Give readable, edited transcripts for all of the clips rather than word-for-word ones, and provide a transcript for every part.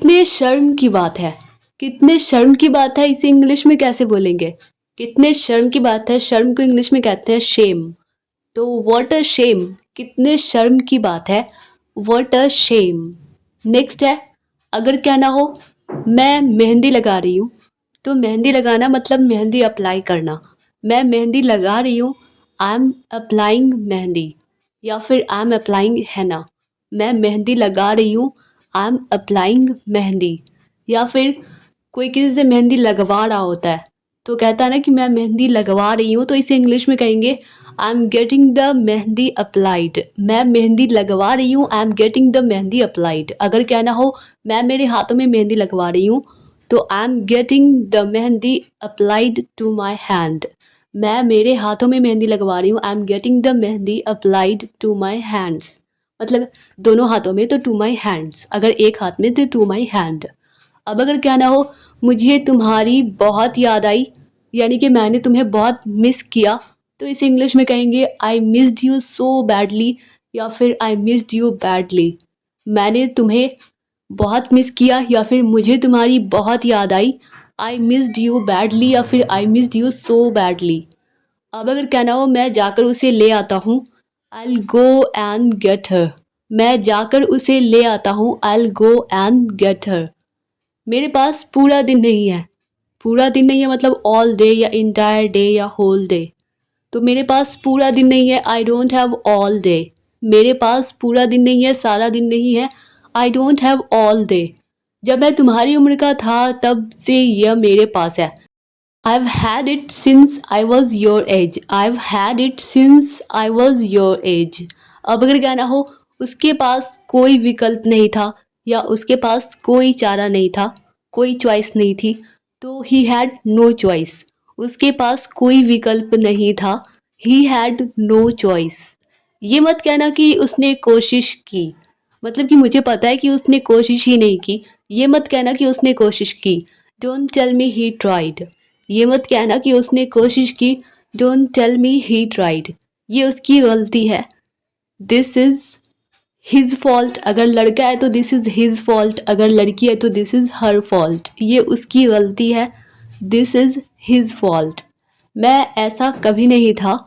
कितने शर्म की बात है। कितने शर्म की बात है, इसे इंग्लिश में कैसे बोलेंगे? कितने शर्म की बात है, शर्म को इंग्लिश में कहते हैं शेम। तो व्हाट अ शेम, कितने शर्म की बात है, व्हाट अ शेम। नेक्स्ट है, अगर कहना हो मैं मेहंदी लगा रही हूँ, तो मेहंदी लगाना मतलब मेहंदी अप्लाई करना। मैं मेहंदी लगा रही हूँ, आई एम अप्लाइंग मेहंदी। या फिर आई एम अप्लाइंग हैना। मैं मेहंदी लगा रही हूँ, आई एम अप्लाइंग मेहंदी। या फिर कोई किसी से मेहंदी लगवा रहा होता है तो कहता है ना कि मैं मेहंदी लगवा रही हूँ, तो इसे इंग्लिश में कहेंगे आई am getting the mehndi applied. मैं मेहंदी लगवा रही हूँ, I am getting the mehndi applied. अगर कहना हो मैं मेरे हाथों में मेहंदी लगवा रही हूँ, तो I am getting the mehndi applied to my hand. मैं मेरे हाथों में मेहंदी लगवा रही हूँ, I am getting the mehndi applied to my hands. मतलब दोनों हाथों में तो टू माई हैंड्स, अगर एक हाथ में तो टू माई हैंड। अब अगर कहना हो मुझे तुम्हारी बहुत याद आई, यानी कि मैंने तुम्हें बहुत मिस किया, तो इसे इंग्लिश में कहेंगे I missed you so badly. या फिर आई मिस्ड यू बैडली। मैंने तुम्हें बहुत मिस किया या फिर मुझे तुम्हारी बहुत याद आई, आई मिस्ड यू बैडली या फिर I missed you so badly. अब अगर कहना हो मैं जाकर उसे ले आता हूँ, आई गो एंड गेट हर। मैं जाकर उसे ले आता हूँ, आई गो एंड गेट हर। मेरे पास पूरा दिन नहीं है। पूरा दिन नहीं है मतलब ऑल डे या इंटायर डे या होल डे। तो मेरे पास पूरा दिन नहीं है, I don't have all day. मेरे पास पूरा दिन नहीं है, सारा दिन नहीं है, I don't have all day. जब मैं तुम्हारी उम्र का था तब से यह मेरे पास है। I've had it since I was your age. I've had it since I was your age. अब अगर कहना हो उसके पास कोई विकल्प नहीं था या उसके पास कोई चारा नहीं था, कोई चॉइस नहीं थी, तो he had no choice. उसके पास कोई विकल्प नहीं था, he had no choice. ये मत कहना कि उसने कोशिश की, मतलब कि मुझे पता है कि उसने कोशिश ही नहीं की। ये मत कहना कि उसने कोशिश की। Don't tell me he tried. ये मत कहना कि उसने कोशिश की। Don't tell me he tried. ये उसकी गलती है। This is his fault. अगर लड़का है तो दिस इज़ हिज फॉल्ट, अगर लड़की है तो दिस इज़ हर फॉल्ट। ये उसकी गलती है, दिस इज़ हिज फॉल्ट। मैं ऐसा कभी नहीं था,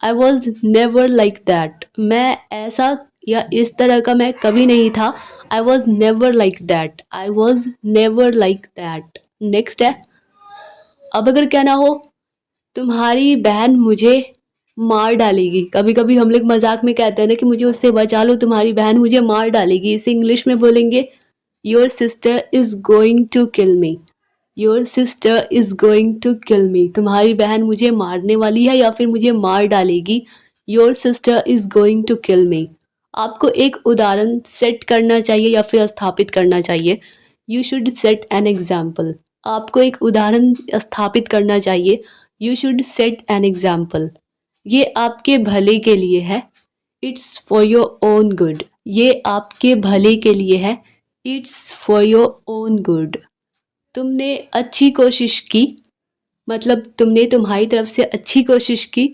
I was never like that. मैं ऐसा या इस तरह का मैं कभी नहीं था, I was never like that. I was never like that. Next है, अब अगर कहना हो तुम्हारी बहन मुझे मार डालेगी। कभी कभी हम लोग मजाक में कहते हैं ना कि मुझे उससे बचा लो, तुम्हारी बहन मुझे मार डालेगी। इसे इंग्लिश में बोलेंगे your sister is going to kill me. Your sister is going to kill me. तुम्हारी बहन मुझे मारने वाली है या फिर मुझे मार डालेगी। Your sister is going to kill me. आपको एक उदाहरण सेट करना चाहिए या फिर स्थापित करना चाहिए। You should set an example. आपको एक उदाहरण स्थापित करना चाहिए। You should set an example. ये आपके भले के लिए है, it's for your own good. ये आपके भले के लिए है, it's for your own good. तुमने अच्छी कोशिश की, मतलब तुमने तुम्हारी तरफ से अच्छी कोशिश की।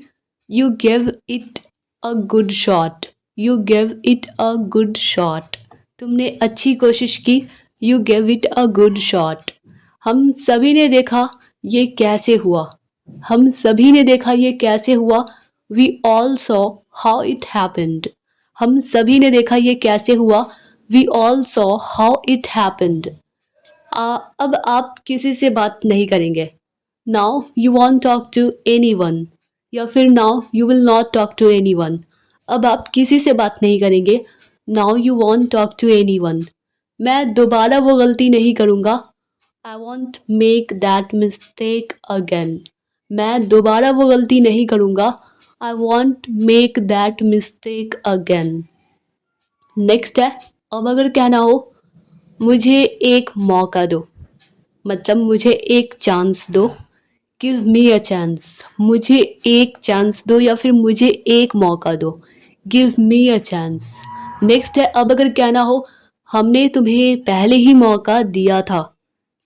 You give it a good shot. You give it a good shot. तुमने अच्छी कोशिश की, you give it a good shot. हम सभी ने देखा ये कैसे हुआ। हम सभी ने देखा ये कैसे हुआ। We all saw how it happened. हम सभी ने देखा ये कैसे हुआ। We all saw how it happened. अब आप किसी से बात नहीं करेंगे। Now you won't talk to anyone. या फिर now you will not talk to anyone. अब आप किसी से बात नहीं करेंगे। Now you won't talk to anyone. मैं दोबारा वो गलती नहीं करूँगा। I won't make that mistake again. मैं दोबारा वो गलती नहीं करूँगा। I won't make that mistake again. Next है, अब अगर कहना हो मुझे एक मौका दो, मतलब मुझे एक चांस दो। Give me a chance. मुझे एक चांस दो या फिर मुझे एक मौका दो। Give me a chance. Next है, अब अगर कहना हो हमने तुम्हें पहले ही मौका दिया था।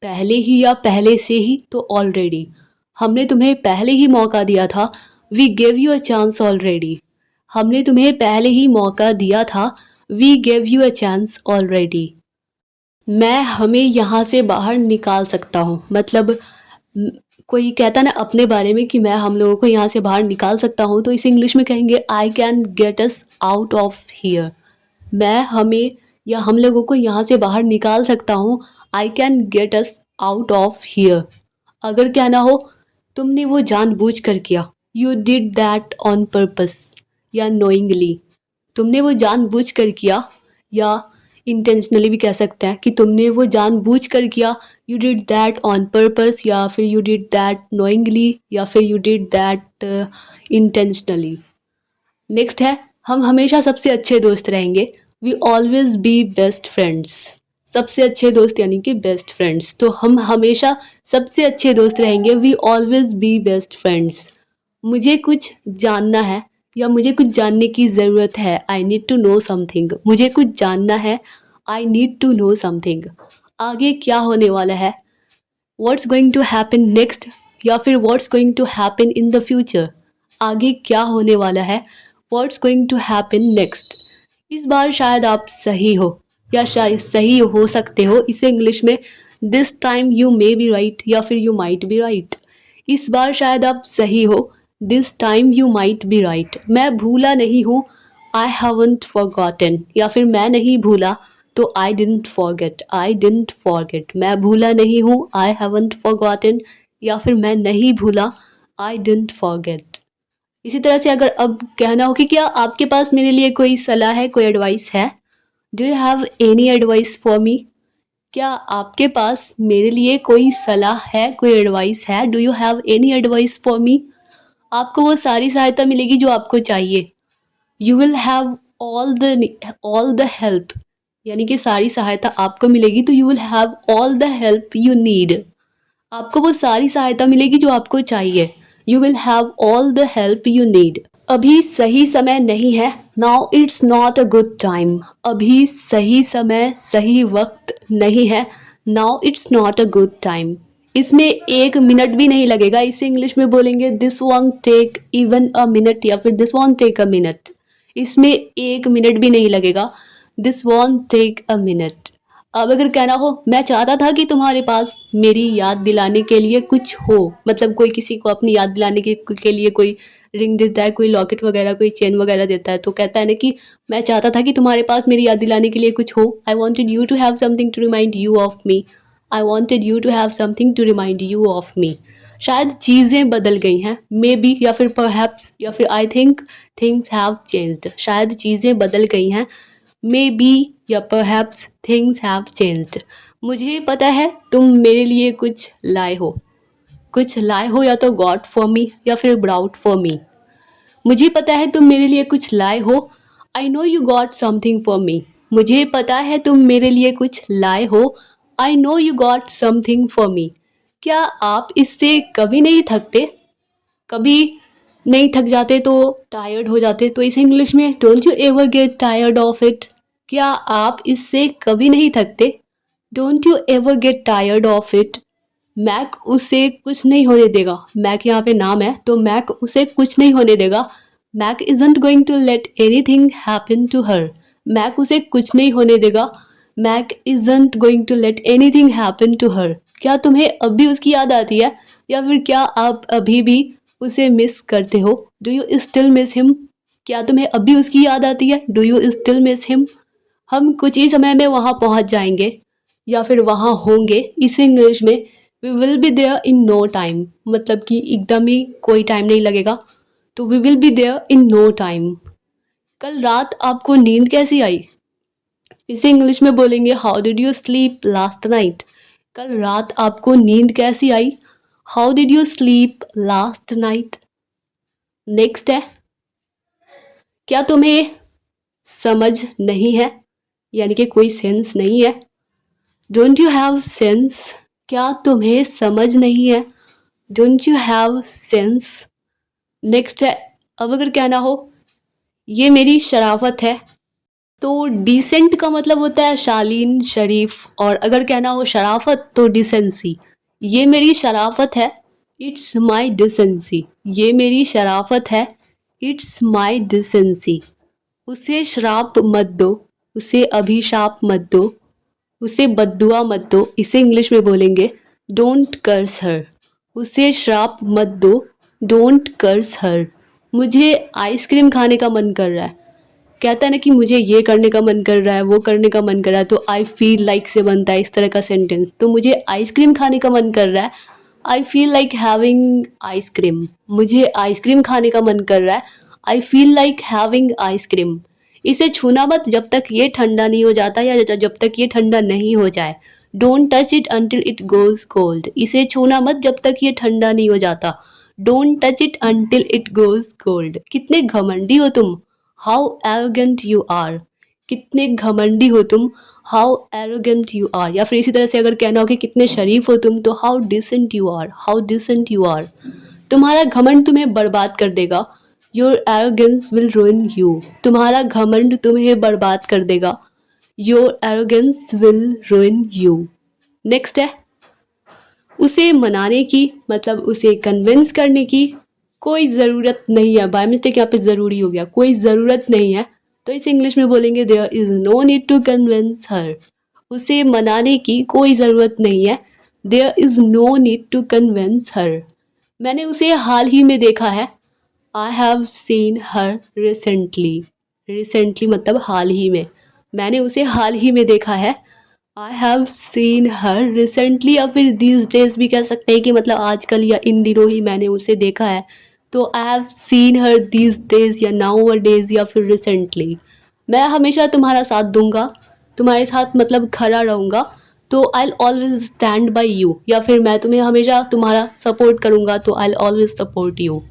पहले ही या पहले से ही तो ऑलरेडी। हमने तुम्हें पहले ही मौका दिया था। We gave you a chance already. हमने तुम्हें पहले ही मौका दिया था। We gave you a chance already. मैं हमें यहाँ से बाहर निकाल सकता हूँ, मतलब कोई कहता ना अपने बारे में कि मैं हम लोगों को यहाँ से बाहर निकाल सकता हूँ, तो इसे इंग्लिश में कहेंगे I can get us out of here. मैं हमें या हम लोगों को यहाँ से बाहर निकाल सकता हूँ, I can get us out of here. अगर कहना हो तुमने वो जानबूझ कर किया, you did that on purpose या नोइंगली, तुमने वो जानबूझ कर किया, या इंटेंशनली भी कह सकते हैं कि तुमने वो जानबूझ कर किया, you did that on purpose, या फिर यू डिड दैट नोइंगली, या फिर you did that intentionally. Next है हम हमेशा सबसे अच्छे दोस्त रहेंगे, we always be best friends. सबसे अच्छे दोस्त यानी कि बेस्ट फ्रेंड्स, तो हम हमेशा सबसे अच्छे दोस्त रहेंगे, we always be best friends. मुझे कुछ जानना है या मुझे कुछ जानने की ज़रूरत है, I need to know something. मुझे कुछ जानना है, I need to know something. आगे क्या होने वाला है, what's going to happen next, या फिर what's going to happen in the future. आगे क्या होने वाला है, what's going to happen next. इस बार शायद आप सही हो या शायद सही हो सकते हो, इसे इंग्लिश में this time you may be right या फिर यू माइट बी राइट। इस बार शायद आप सही हो, this time you might be right. मैं भूला नहीं हूँ, आई हैवंट फॉरगॉटन, या फिर मैं नहीं भूला तो I didn't forget, I didn't forget. मैं भूला नहीं हूँ, आई हैवंट फॉरगॉटन, या फिर मैं नहीं भूला, आई डिडंट फॉरगेट। इसी तरह से अगर अब कहना हो कि क्या आपके पास मेरे लिए कोई सलाह है, कोई एडवाइस है, do you have any advice for me. क्या आपके पास मेरे लिए कोई सलाह है, कोई एडवाइस है, do you have any advice for me. आपको वो सारी सहायता मिलेगी जो आपको चाहिए, you will have all the help, यानी कि सारी सहायता आपको मिलेगी, तो you will have all the help you need. आपको वो सारी सहायता मिलेगी जो आपको चाहिए, you will have all the help you need. अभी सही समय नहीं है, now it's not a good time. अभी सही समय, सही वक्त नहीं है, now it's not a good time. इसमें एक मिनट भी नहीं लगेगा, इसे इंग्लिश में बोलेंगे this won't take even a minute, या फिर this won't take a minute. इसमें एक मिनट भी नहीं लगेगा, this won't take a minute. अब अगर कहना हो मैं चाहता था कि तुम्हारे पास मेरी याद दिलाने के लिए कुछ हो, मतलब कोई किसी को अपनी याद दिलाने के लिए कोई रिंग देता है, कोई लॉकेट वगैरह, कोई चेन वगैरह देता है, तो कहता है ना कि मैं चाहता था कि तुम्हारे पास मेरी याद दिलाने के लिए कुछ हो, I wanted you to have something to remind you of me, I wanted you to have something to remind you of me. शायद चीज़ें बदल गई हैं, मे बी, या फिर परहैप्स, या फिर I think things have changed. शायद चीज़ें बदल गई हैं, मे बी या परहैप्स थिंग्स हैव चेंज्ड। मुझे पता है तुम मेरे लिए कुछ लाए हो, कुछ लाए हो, या तो गॉट फॉर मी या फिर ब्राउट फॉर मी। मुझे पता है तुम मेरे लिए कुछ लाए हो, I know you got something for me. मुझे पता है तुम मेरे लिए कुछ लाए हो, I know you got something for me. क्या आप इससे कभी नहीं थकते, कभी नहीं थक जाते, तो टायर्ड हो जाते, तो इसे इंग्लिश में don't you ever get tired of it. क्या आप इससे कभी नहीं थकते, don't you ever get tired of it. Mac उसे कुछ नहीं होने देगा, मैक यहाँ पे नाम है, तो मैक उसे कुछ नहीं होने देगा, Mac isn't going to let anything happen to her. मैक उसे कुछ नहीं होने देगा, Mac isn't going to let anything happen to her. क्या तुम्हें अब भी उसकी याद आती है, या फिर क्या आप अभी भी उसे मिस करते हो, do you still miss him. क्या तुम्हें अब भी उसकी याद आती है, do you still miss him. हम कुछ ही समय में वहाँ पहुँच जाएंगे या फिर वहाँ होंगे, इसे इंग्लिश में we will be there in no time, मतलब कि एकदम ही कोई टाइम नहीं लगेगा, तो we will be there in no time. कल रात आपको नींद कैसी आई, इसे इंग्लिश में बोलेंगे how did you sleep last night. कल रात आपको नींद कैसी आई, how did you sleep last night. Next है क्या तुम्हें समझ नहीं है, यानी कि कोई सेंस नहीं है, डोंट यू हैव सेंस। क्या तुम्हें समझ नहीं है, don't you have sense. Next है अब अगर कहना हो ये मेरी शराफत है, तो डिसेंट का मतलब होता है शालीन, शरीफ, और अगर कहना हो शराफत तो डिसेंसी। ये मेरी शराफत है, इट्स माई डिसेंसी। ये मेरी शराफत है, इट्स माई डिसेंसी। उसे श्राप मत दो, उसे अभिशाप मत दो, उसे बद्दुआ मत दो, इसे इंग्लिश में बोलेंगे डोंट कर्स हर। उसे श्राप मत दो, डोंट कर्स हर। मुझे आइसक्रीम खाने का मन कर रहा है, कहता है ना कि मुझे ये करने का मन कर रहा है, वो करने का मन कर रहा है, तो आई फील लाइक से बनता है इस तरह का सेंटेंस। तो मुझे आइसक्रीम खाने का मन कर रहा है, I feel like having ice cream. मुझे आइसक्रीम खाने का मन कर रहा है, I feel like having ice cream. इसे छूना मत जब तक ये ठंडा नहीं हो जाता या जब तक ये ठंडा नहीं हो जाए। Don't touch it until it goes cold. इसे छूना मत जब तक ये ठंडा नहीं हो जाता। Don't touch it until it goes cold. कितने घमंडी हो तुम, हाउ एरोगेंट यू आर। कितने घमंडी हो तुम, हाउ एरोगेंट यू आर। या फिर इसी तरह से अगर कहना हो कि कितने शरीफ हो तुम, तो how decent you are, how decent you are. तुम्हारा घमंड तुम्हें बर्बाद कर देगा, your arrogance will ruin you. तुम्हारा घमंड तुम्हें बर्बाद कर देगा, your arrogance will ruin you. Next है, उसे मनाने की मतलब उसे कन्विंस करने की कोई ज़रूरत नहीं है। बाय मिस्टेक यहाँ पे ज़रूरी हो गया, कोई ज़रूरत नहीं है, तो इसे इंग्लिश में बोलेंगे there is no need to convince her. उसे मनाने की कोई ज़रूरत नहीं है, there is no need to convince her. मैंने उसे हाल ही में देखा है, I have seen her recently. Recently मतलब हाल ही में, मैंने उसे हाल ही में देखा है, I have seen her recently. या फिर दीज डेज भी कह सकते हैं कि मतलब आजकल या इन दिनों ही मैंने उसे देखा है, तो आई have seen her these days या नाउ डेज या फिर रिसेंटली। मैं हमेशा तुम्हारा साथ दूंगा, तुम्हारे साथ मतलब खड़ा रहूँगा, तो I always stand by you. या फिर मैं तुम्हें हमेशा तुम्हारा सपोर्ट करूँगा, तो आई ऑलवेज सपोर्ट यू।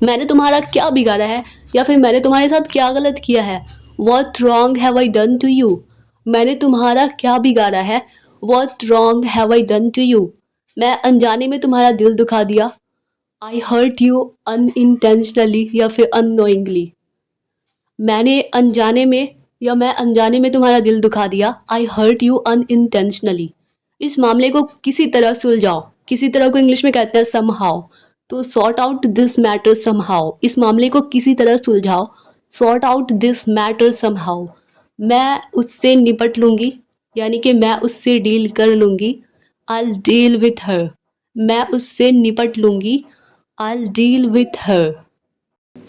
मैंने तुम्हारा क्या बिगाड़ा है, या फिर मैंने तुम्हारे साथ क्या गलत किया है, what wrong have I done to you. मैंने तुम्हारा क्या बिगाड़ा है, what wrong have I done to you. मैं अनजाने में तुम्हारा दिल दुखा दिया, आई हर्ट यू अनइंटेंशनली या फिर अननोइंगली। मैंने अनजाने में या मैं अनजाने में तुम्हारा दिल दुखा दिया, आई हर्ट यू अनइंटेंशनली। इस मामले को किसी तरह सुलझाओ, किसी तरह को इंग्लिश में कहते हैं समहाउ। तो sort out this matter somehow. इस मामले को किसी तरह सुलझाओ, sort out this matter somehow. मैं उससे निपट लूँगी, यानी कि मैं उससे डील कर लूँगी, आई डील विथ हर। मैं उससे निपट लूँगी, I deal with her.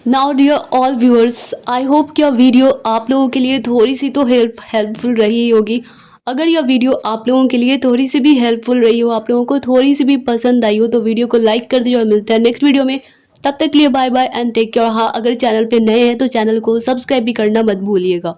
Now dear all viewers, I hope कि यह वीडियो आप लोगों के लिए थोड़ी सी तो हेल्पफुल रही होगी। अगर यह वीडियो आप लोगों के लिए थोड़ी सी भी हेल्पफुल रही हो, आप लोगों को थोड़ी सी भी पसंद आई हो, तो वीडियो को लाइक कर दीजिए और मिलते हैं नेक्स्ट वीडियो में। तब तक के लिए bye bye and take care. हाँ, अगर चैनल पे नए हैं तो चैनल को सब्सक्राइब भी करना मत भूलिएगा।